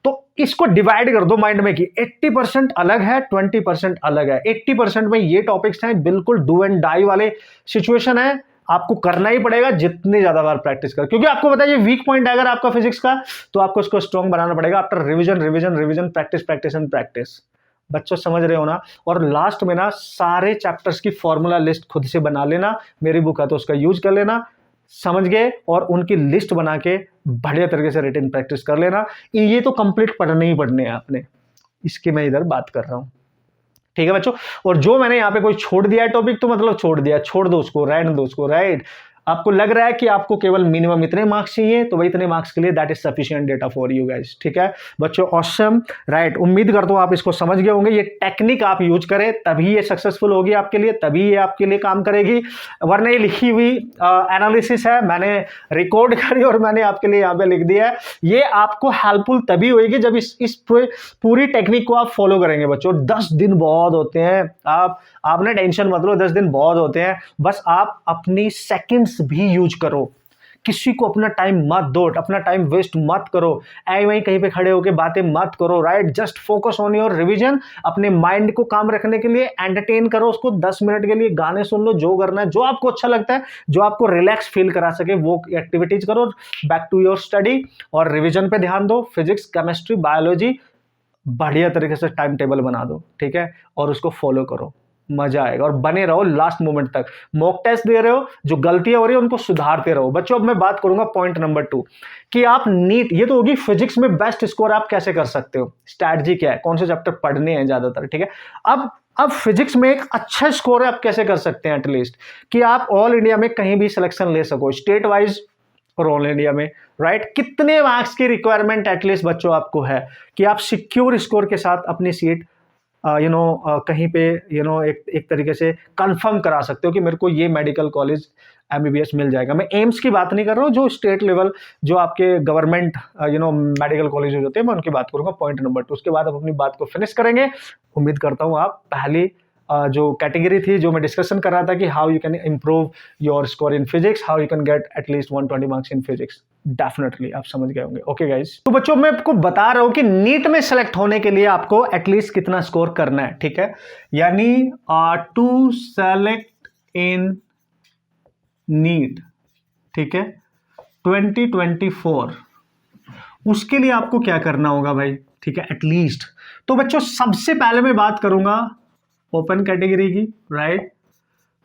तो इसको डिवाइड कर दो माइंड में कि 80% अलग है, 20% अलग है। 80% में ये टॉपिक्स हैं, बिल्कुल डू एंड डाई वाले सिचुएशन है, आपको करना ही पड़ेगा जितने ज्यादा बार प्रैक्टिस कर, क्योंकि आपको पता है ये वीक पॉइंट है अगर आपका फिजिक्स का, तो आपको इसको स्ट्रॉन्ग बनाना पड़ेगा after revision revision revision, practice practice and practice. बच्चों समझ रहे हो ना। और लास्ट में ना सारे चैप्टर्स की फॉर्मूला लिस्ट खुद से बना लेना, मेरी बुक है तो उसका यूज कर लेना, समझ गए, और उनकी लिस्ट बना के बढ़िया तरीके से रिटन प्रैक्टिस कर लेना। ये तो कंप्लीट पढ़ने ही पढ़ने हैं आपने, इसकी मैं इधर बात कर रहा हूं, ठीक है बच्चों। और जो मैंने यहाँ पे कोई छोड़ दिया है टॉपिक, तो मतलब छोड़ दिया, छोड़ दो उसको, रहने दो उसको, राइट। आपको लग रहा है कि आपको केवल मिनिमम इतने मार्क्स चाहिए, तो भाई इतने मार्क्स के लिए that is sufficient data for you guys, ठीक है बच्चों। Awesome, right. उम्मीद करता हूं आप इसको समझ गए होंगे, ये टेक्निक आप यूज करें तभी ये सक्सेसफुल होगी आपके लिए, तभी ये आपके लिए काम करेगी, वरना ये लिखी हुई एनालिसिस है, मैंने रिकॉर्ड करी और मैंने आपके लिए यहाँ पे लिख दिया है। ये आपको हेल्पफुल तभी होगी जब इस पूरी टेक्निक को आप फॉलो करेंगे बच्चों। 10 दिन बहुत होते हैं, आपने टेंशन मत लो, 10 दिन बहुत होते हैं, बस आप अपनी सेकंड्स भी यूज करो, किसी को अपना टाइम मत दो, अपना टाइम वेस्ट मत करो, ऐ वहीं कहीं पे खड़े होकर बातें मत करो, right. Just focus on your revision, अपने माइंड को काम रखने के लिए एंटरटेन करो उसको, 10 मिनट के लिए गाने सुन लो, जो करना है, जो आपको अच्छा लगता है, जो आपको रिलैक्स फील करा सके वो एक्टिविटीज करो, बैक टू योर स्टडी, और रिविजन पे ध्यान दो, फिजिक्स, केमिस्ट्री, बायोलॉजी बढ़िया तरीके से टाइम टेबल बना दो, ठीक है, और उसको फॉलो करो, मजा आएगा, और बने रहो लास्ट मोमेंट तक। मॉक टेस्ट दे रहे हो, जो गलतियां हो रही है उनको सुधारते रहो बच्चों। अब मैं बात करूंगा पॉइंट नंबर 2 कि आप नीट, ये तो होगी फिजिक्स में बेस्ट स्कोर आप कैसे कर सकते हो, स्ट्रैटेजी क्या है, कौन से चैप्टर पढ़ने हैं ज्यादातर, ठीक है। अब फिजिक्स में एक अच्छा स्कोर आप कैसे कर सकते हैं, एटलीस्ट कि आप ऑल इंडिया में कहीं भी सिलेक्शन ले सको, स्टेट वाइज और ऑल इंडिया में, राइट। कितने मार्क्स की रिक्वायरमेंट एटलीस्ट बच्चों आपको है कि आप सिक्योर स्कोर के साथ अपनी सीट कहीं पे एक तरीके से कंफर्म करा सकते हो कि मेरे को ये मेडिकल कॉलेज एमबीबीएस मिल जाएगा। मैं एम्स की बात नहीं कर रहा हूँ, जो स्टेट लेवल, जो आपके गवर्नमेंट मेडिकल कॉलेज होते हैं, मैं उनकी बात करूंगा पॉइंट नंबर 2। उसके बाद हम अपनी बात को फिनिश करेंगे। उम्मीद करता हूँ आप पहली जो कैटेगरी थी, जो मैं डिस्कशन कर रहा था कि how you can improve your score in physics, how you can get at least 120 marks in physics, definitely आप समझ गए होंगे। ओके गाइस, तो बच्चों मैं आपको बता रहा हूं कि नीट में सेलेक्ट होने के लिए आपको एटलीस्ट कितना स्कोर करना है, ठीक है। यानी टू सेलेक्ट इन नीट, ठीक है, 2024, उसके लिए आपको क्या करना होगा भाई, ठीक है, एटलीस्ट। तो बच्चों सबसे पहले मैं बात करूंगा ओपन कैटेगरी की, राइट।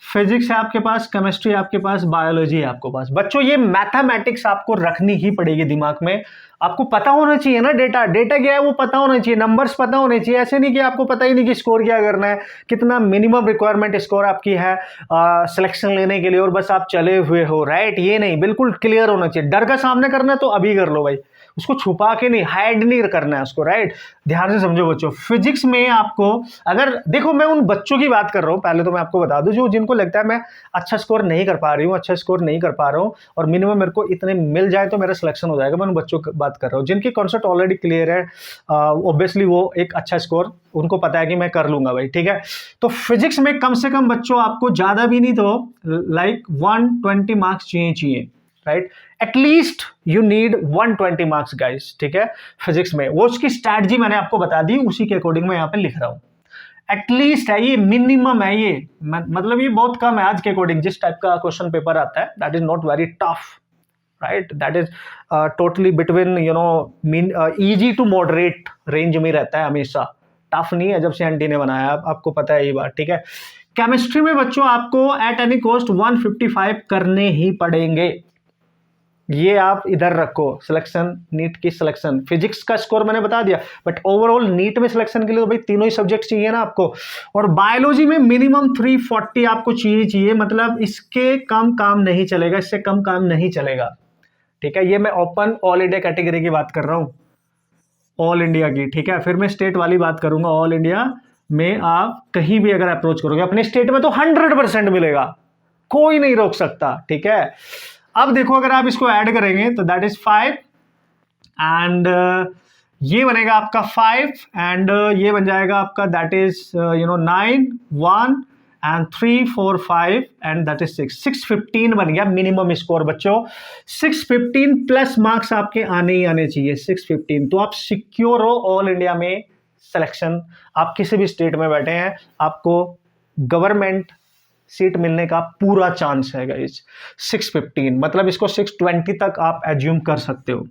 फिजिक्स है आपके पास, केमिस्ट्री आपके पास, बायोलॉजी है आपके पास। बच्चों ये मैथमेटिक्स आपको रखनी ही पड़ेगी दिमाग में, आपको पता होना चाहिए ना, डेटा क्या है वो पता होना चाहिए, नंबर्स पता होने चाहिए। ऐसे नहीं कि आपको पता ही नहीं कि स्कोर क्या करना है, कितना मिनिमम रिक्वायरमेंट स्कोर आपकी है सिलेक्शन लेने के लिए, और बस आप चले हुए हो, राइट। ये नहीं, बिल्कुल क्लियर होना चाहिए। डर का सामना करना है तो अभी कर लो भाई, उसको छुपा के नहीं, हाइड नहीं करना है उसको, राइट। ध्यान से समझो बच्चों, फिजिक्स में आपको, अगर देखो मैं उन बच्चों की बात कर रहा हूं, पहले तो मैं आपको बता दूं जो जिनको लगता है मैं अच्छा स्कोर नहीं कर पा रही हूं, अच्छा स्कोर नहीं कर पा रहा हूं, और मिनिमम मेरे को इतने मिल जाए तो मेरा सिलेक्शन हो जाएगा, मैं उन बच्चों की बात कर रहा हूं जिनकी कॉन्सेप्ट ऑलरेडी क्लियर है, ऑब्वियसली वो एक अच्छा स्कोर उनको पता है कि मैं कर लूंगा भाई, ठीक है। तो फिजिक्स में कम से कम बच्चों आपको ज्यादा भी नहीं तो लाइक 120 मार्क्स चाहिए, right. At least you need 120 marks guys, ठीक है, फिजिक्स में। वो उसकी स्ट्रैटेजी मैंने आपको बता दी, उसी के अकॉर्डिंग मैं यहाँ पे लिख रहा हूं। एटलीस्ट है, ये मिनिमम है, ये मतलब ये बहुत कम है आज के अकॉर्डिंग जिस टाइप का क्वेश्चन पेपर आता है। That is not very tough, right, that is totally between mean easy to moderate range में रहता है, हमेशा टफ नहीं है जब से एनटी ने बनाया, आपको पता है ये बात, ठीक है। केमिस्ट्री में बच्चों आपको एट एनी कॉस्ट 155 करने ही पड़ेंगे, ये आप इधर रखो, सिलेक्शन नीट की सिलेक्शन। फिजिक्स का स्कोर मैंने बता दिया, बट ओवरऑल नीट में सिलेक्शन के लिए तो भाई तीनों ही सब्जेक्ट चाहिए ना आपको। और बायोलॉजी में मिनिमम 340 आपको चाहिए, मतलब इसके कम काम नहीं चलेगा, इससे कम काम नहीं चलेगा, ठीक है। ये मैं ओपन ऑल इंडिया कैटेगरी की बात कर रहा हूँ, ऑल इंडिया की, ठीक है। फिर मैं स्टेट वाली बात करूंगा। ऑल इंडिया में आप कहीं भी अगर अप्रोच करोगे अपने स्टेट में तो 100% मिलेगा, कोई नहीं रोक सकता, ठीक है। अब देखो अगर आप इसको ऐड करेंगे तो दैट इज 5 एंड ये बनेगा आपका 5 एंड ये बन जाएगा आपका that is 9 1 and 3 4 5 and that is 615 बन गया मिनिमम स्कोर बच्चों। 615 प्लस मार्क्स आपके आने ही आने चाहिए, 615, तो आप सिक्योर हो ऑल इंडिया में सिलेक्शन। आप किसी भी स्टेट में बैठे हैं, आपको गवर्नमेंट सीट मिलने का पूरा चांस है गाइस। 615 मतलब इसको 620 तक आप एज्यूम कर सकते हो,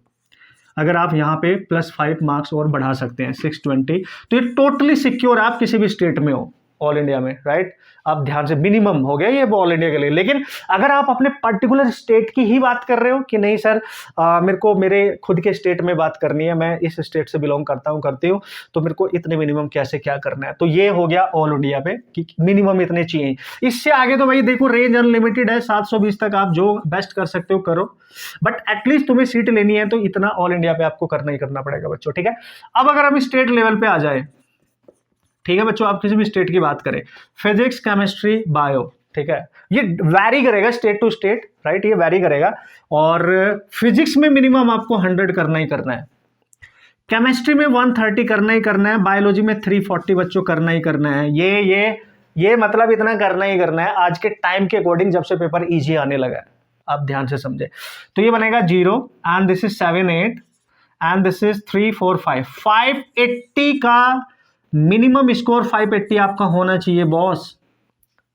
अगर आप यहाँ पे +5 मार्क्स और बढ़ा सकते हैं 620, तो ये टोटली सिक्योर आप किसी भी स्टेट में हो ऑल इंडिया में, राइट। आप ध्यान से, मिनिमम हो गया ये ऑल इंडिया के लिए। लेकिन अगर आप अपने पर्टिकुलर स्टेट की ही बात कर रहे हो कि नहीं सर मेरे को मेरे खुद के स्टेट में बात करनी है, मैं इस स्टेट से बिलोंग करता हूँ करती हूँ, तो मेरे को इतने मिनिमम कैसे क्या करना है, तो ये हो गया ऑल इंडिया पे कि मिनिमम इतने चाहिए। इससे आगे तो भाई देखो रेंज अनलिमिटेड है, 720 तक आप जो बेस्ट कर सकते हो करो, बट एटलीस्ट तुम्हें सीट लेनी है तो इतना ऑल इंडिया पे आपको करना ही करना पड़ेगा बच्चों, ठीक है। अब अगर हम स्टेट लेवल पे आ जाए, ठीक है बच्चों, आप किसी भी स्टेट की बात करें, फिजिक्स केमिस्ट्री बायो, ठीक है, ये वैरी करेगा स्टेट टू स्टेट, राइट, ये वैरी करेगा। और फिजिक्स में मिनिमम आपको 100 करना ही करना है, केमिस्ट्री में 130 करना ही करना है, बायोलॉजी में 340 बच्चों करना ही करना है। ये मतलब इतना करना ही करना है आज के टाइम के अकॉर्डिंग, जब से पेपर इजी आने लगा है, आप ध्यान से समझे। तो ये बनेगा 0 and this is 7 8 and this is 3 4 5 580 का मिनिमम स्कोर 580 आपका होना चाहिए बॉस,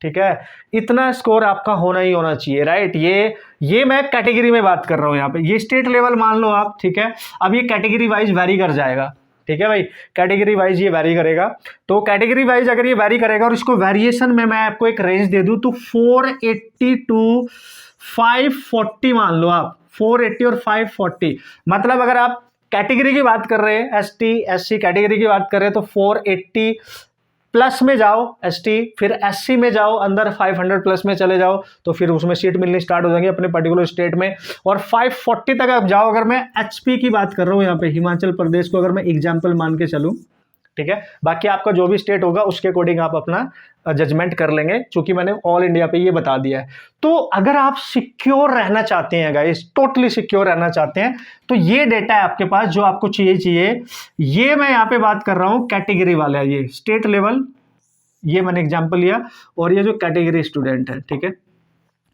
ठीक है। इतना स्कोर आपका होना ही होना चाहिए, राइट। ये मैं कैटेगरी में बात कर रहा हूं यहाँ पे, ये स्टेट लेवल मान लो आप, ठीक है। अब ये कैटेगरी वाइज वैरी कर जाएगा, ठीक है भाई, कैटेगरी वाइज ये वैरी करेगा। तो कैटेगरी वाइज अगर ये वैरी करेगा और इसको वेरिएशन में मैं आपको एक रेंज दे दूं तो 480 टू 540 मान लो आप, 480 और 540, मतलब अगर आप कैटेगरी की बात कर रहे हैं, ST SC कैटेगरी की बात कर रहे हैं तो 480 प्लस में जाओ ST, फिर SC में जाओ अंदर 500 प्लस में चले जाओ, तो फिर उसमें सीट मिलनी स्टार्ट हो जाएंगी अपने पर्टिकुलर स्टेट में। और 540 तक आप जाओ, अगर मैं HP की बात कर रहा हूँ यहाँ पे, हिमाचल प्रदेश को अगर मैं एग्जाम्पल मान के चलूँ, ठीक है। बाकी आपका जो भी स्टेट होगा उसके अकॉर्डिंग आप अपना जजमेंट कर लेंगे, क्योंकि मैंने ऑल इंडिया पे ये बता दिया है। तो अगर आप सिक्योर रहना चाहते हैं गाइस, टोटली सिक्योर रहना चाहते हैं, तो ये डेटा है आपके पास जो आपको चाहिए। ये मैं यहाँ पे बात कर रहा हूँ कैटेगरी वाला, ये स्टेट लेवल, ये मैंने एग्जाम्पल लिया, और ये जो कैटेगरी स्टूडेंट है, ठीक है,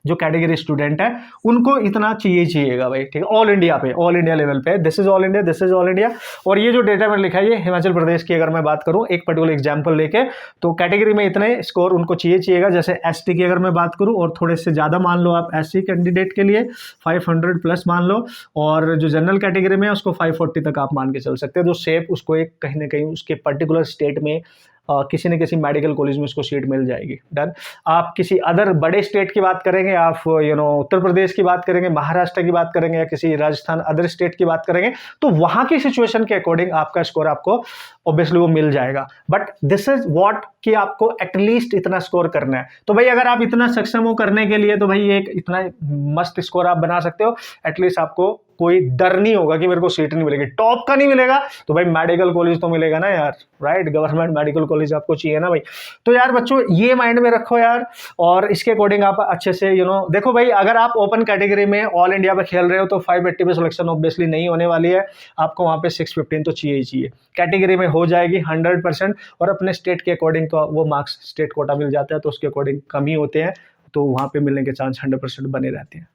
जो कैटेगरी स्टूडेंट है उनको इतना चाहिएगा भाई, ठीक है। ऑल इंडिया पे, ऑल इंडिया लेवल पे, this is all India, this is all India. और ये जो डेटा मैंने लिखा है ये हिमाचल प्रदेश की अगर मैं बात करूं एक पर्टिकुलर एग्जांपल लेके, तो कैटेगरी में इतने स्कोर उनको चाहिएगा। जैसे ST की अगर मैं बात करूं और थोड़े से ज़्यादा मान लो आप SC कैंडिडेट के लिए 500 प्लस मान लो, और जो जनरल कैटेगरी में है उसको 540 तक आप मान के चल सकते हैं। जो सेफ उसको एक कहीं ना कहीं उसके पर्टिकुलर स्टेट में किसी न किसी मेडिकल कॉलेज में उसको सीट मिल जाएगी, डन। आप किसी अदर बड़े स्टेट की बात करेंगे, आप उत्तर प्रदेश की बात करेंगे, महाराष्ट्र की बात करेंगे, या किसी राजस्थान अदर स्टेट की बात करेंगे, तो वहां की सिचुएशन के अकॉर्डिंग आपका स्कोर आपको ऑब्वियसली वो मिल जाएगा। बट दिस इज व्हाट कि आपको एटलीस्ट इतना स्कोर करना है। तो भाई अगर आप इतना सक्षम हो करने के लिए, तो भाई एक इतना मस्त स्कोर आप बना सकते हो। एटलीस्ट आपको कोई डर नहीं होगा कि मेरे को सीट नहीं मिलेगी, टॉप का नहीं मिलेगा तो भाई मेडिकल कॉलेज तो मिलेगा ना यार, राइट, गवर्नमेंट मेडिकल कॉलेज आपको चाहिए ना भाई। तो यार बच्चों ये माइंड में रखो यार, और इसके अकॉर्डिंग आप अच्छे से देखो भाई, अगर आप ओपन कैटेगरी में ऑल इंडिया पे खेल रहे हो तो 580 पे सिलेक्शन ऑब्वियसली नहीं होने वाली है, आपको वहां पे 615 तो चाहिए ही चाहिए। कैटेगरी में हो जाएगी 100%, और अपने स्टेट के अकॉर्डिंग तो वो मार्क्स स्टेट कोटा मिल जाता है, तो उसके अकॉर्डिंग कम ही होते हैं, तो वहां पे मिलने के चांस 100% बने रहते हैं।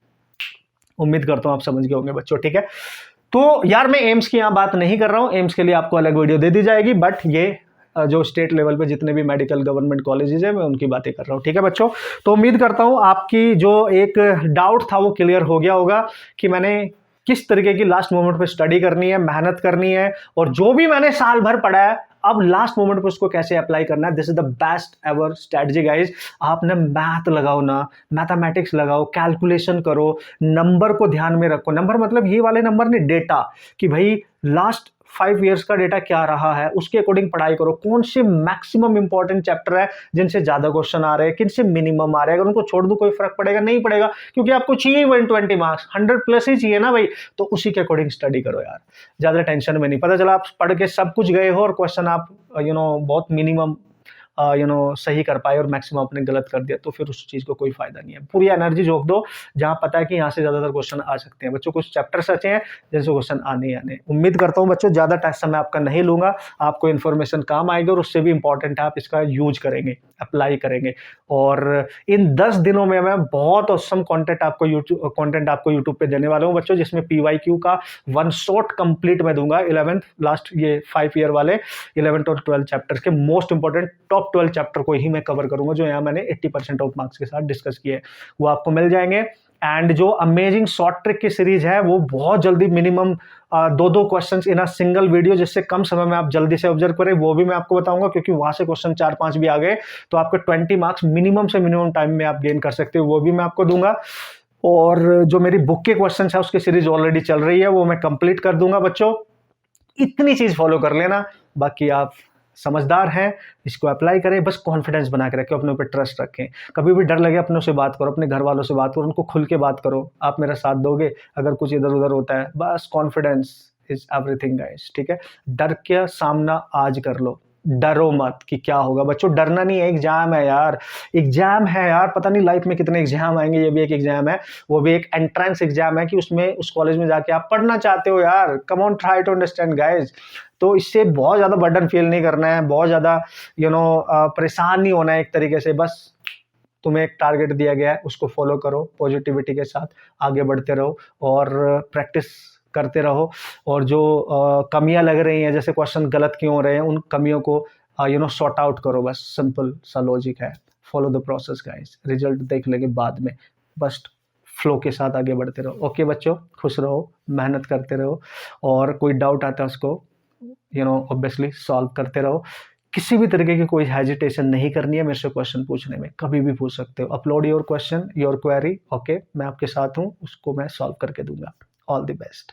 उम्मीद करता हूं आप समझ गए होंगे बच्चों, ठीक है। तो यार मैं एम्स की यहां बात नहीं कर रहा हूं, एम्स के लिए आपको अलग वीडियो दे दी जाएगी, बट ये जो स्टेट लेवल पे जितने भी मेडिकल गवर्नमेंट कॉलेजेस हैं मैं उनकी बातें कर रहा हूँ। ठीक है बच्चों, तो उम्मीद करता हूँ आपकी जो एक डाउट था वो क्लियर हो गया होगा कि मैंने किस तरीके की लास्ट मोमेंट पे स्टडी करनी है, मेहनत करनी है, और जो भी मैंने साल भर पढ़ा है अब लास्ट मोमेंट पे उसको कैसे अप्लाई करना है। This is the best ever strategy guys. आपने मैथ लगाओ ना, मैथमेटिक्स लगाओ, कैलकुलेशन करो, नंबर को ध्यान में रखो। नंबर मतलब ये वाले नंबर नहीं, डेटा, कि भाई लास्ट 5 ईयर्स का डेटा क्या रहा है, उसके अकॉर्डिंग पढ़ाई करो। कौन से मैक्सिमम इंपॉर्टेंट चैप्टर है जिनसे ज्यादा क्वेश्चन आ रहे हैं, किन से मिनिमम आ रहे हैं। अगर उनको छोड़ दो कोई फर्क पड़ेगा नहीं पड़ेगा, क्योंकि आपको चाहिए 120 मार्क्स, 100 प्लस ही चाहिए ना भाई, तो उसी के अकॉर्डिंग स्टडी करो यार। ज्यादा टेंशन में नहीं, पता चला आप पढ़ के सब कुछ गए हो और क्वेश्चन आप बहुत मिनिमम सही कर पाए और मैक्सिमम आपने गलत कर दिया, तो फिर उस चीज को कोई फायदा नहीं है। पूरी एनर्जी झोंक दो जहां पता है कि यहाँ से ज्यादातर क्वेश्चन आ सकते हैं। बच्चों कुछ चैप्टर्स अच्छे हैं जैसे क्वेश्चन आने ही आने। उम्मीद करता हूँ बच्चों ज्यादा टेस्ट समय आपका नहीं लूंगा, आपको इन्फॉर्मेशन काम आएगी और उससे भी इंपॉर्टेंट है आप इसका यूज करेंगे, अप्लाई करेंगे। और इन 10 दिनों में मैं बहुत औसम कंटेंट आपको यूट्यूब पे देने वाला हूँ बच्चों, जिसमें PYQ का 1 शॉट कंप्लीट मैं दूंगा। 11th लास्ट ये 5 ईयर वाले 11th और 12 चैप्टर्स के मोस्ट इंपॉर्टेंट टॉप 12 चैप्टर को ही मैं कवर करूंगा, जो यहाँ मैंने 80% ऑफ मार्क्स के साथ डिस्कस किए हैं, वो आपको मिल जाएंगे। एंड जो अमेजिंग शॉर्ट ट्रिक की सीरीज है वो बहुत जल्दी, minimum 2 questions in a single video, जिससे कम समय में आप जल्दी से ऑब्जर्व करें, वो भी मैं आपको बताऊंगा, क्योंकि वहां से क्वेश्चन 4-5 भी आ गए तो आपके 20 मार्क्स मिनिमम से मिनिमम टाइम में आप गेन कर सकते हो, वो भी मैं आपको दूंगा। और जो मेरी बुक के क्वेश्चन है उसकी सीरीज ऑलरेडी चल रही है, वो मैं कंप्लीट कर दूंगा बच्चों। इतनी चीज फॉलो कर लेना, बाकी आप समझदार हैं, इसको अप्लाई करें, बस कॉन्फिडेंस बना के रखें, अपने ऊपर ट्रस्ट रखें। कभी भी डर लगे अपनों से बात करो, अपने घर वालों से बात करो, उनको खुल के बात करो। आप मेरा साथ दोगे अगर कुछ इधर उधर होता है, बस कॉन्फिडेंस इज एवरीथिंग गाइस, ठीक है। डर का सामना आज कर लो, डरो मत कि क्या होगा। बच्चों डरना नहीं है, एग्जाम है यार, एग्जाम है यार, पता नहीं लाइफ में कितने एग्जाम आएंगे, ये भी एक एग्जाम है, वो भी एक एंट्रेंस एग्जाम है कि उसमें उस कॉलेज में जाके आप पढ़ना चाहते हो यार। Come on, try to understand guys. तो इससे बहुत ज्यादा बर्डन फील नहीं करना है, बहुत ज्यादा परेशान नहीं होना है। एक तरीके से बस तुम्हें एक टारगेट दिया गया है, उसको फॉलो करो, पॉजिटिविटी के साथ आगे बढ़ते रहो और प्रैक्टिस करते रहो। और जो कमियां लग रही हैं, जैसे क्वेश्चन गलत क्यों हो रहे हैं, उन कमियों को सॉर्ट आउट करो। बस सिंपल सा लॉजिक है, follow the process guys, result देख लेंगे बाद में, बस फ्लो के साथ आगे बढ़ते रहो। ओके बच्चों, खुश रहो, मेहनत करते रहो, और कोई डाउट आता है उसको ऑब्वियसली सॉल्व करते रहो। किसी भी तरीके की कोई हेजिटेशन नहीं करनी है मेरे से क्वेश्चन पूछने में, कभी भी पूछ सकते हो। Upload your question, your query, okay, मैं आपके साथ हूँ, उसको मैं सॉल्व करके दूंगा। All the best.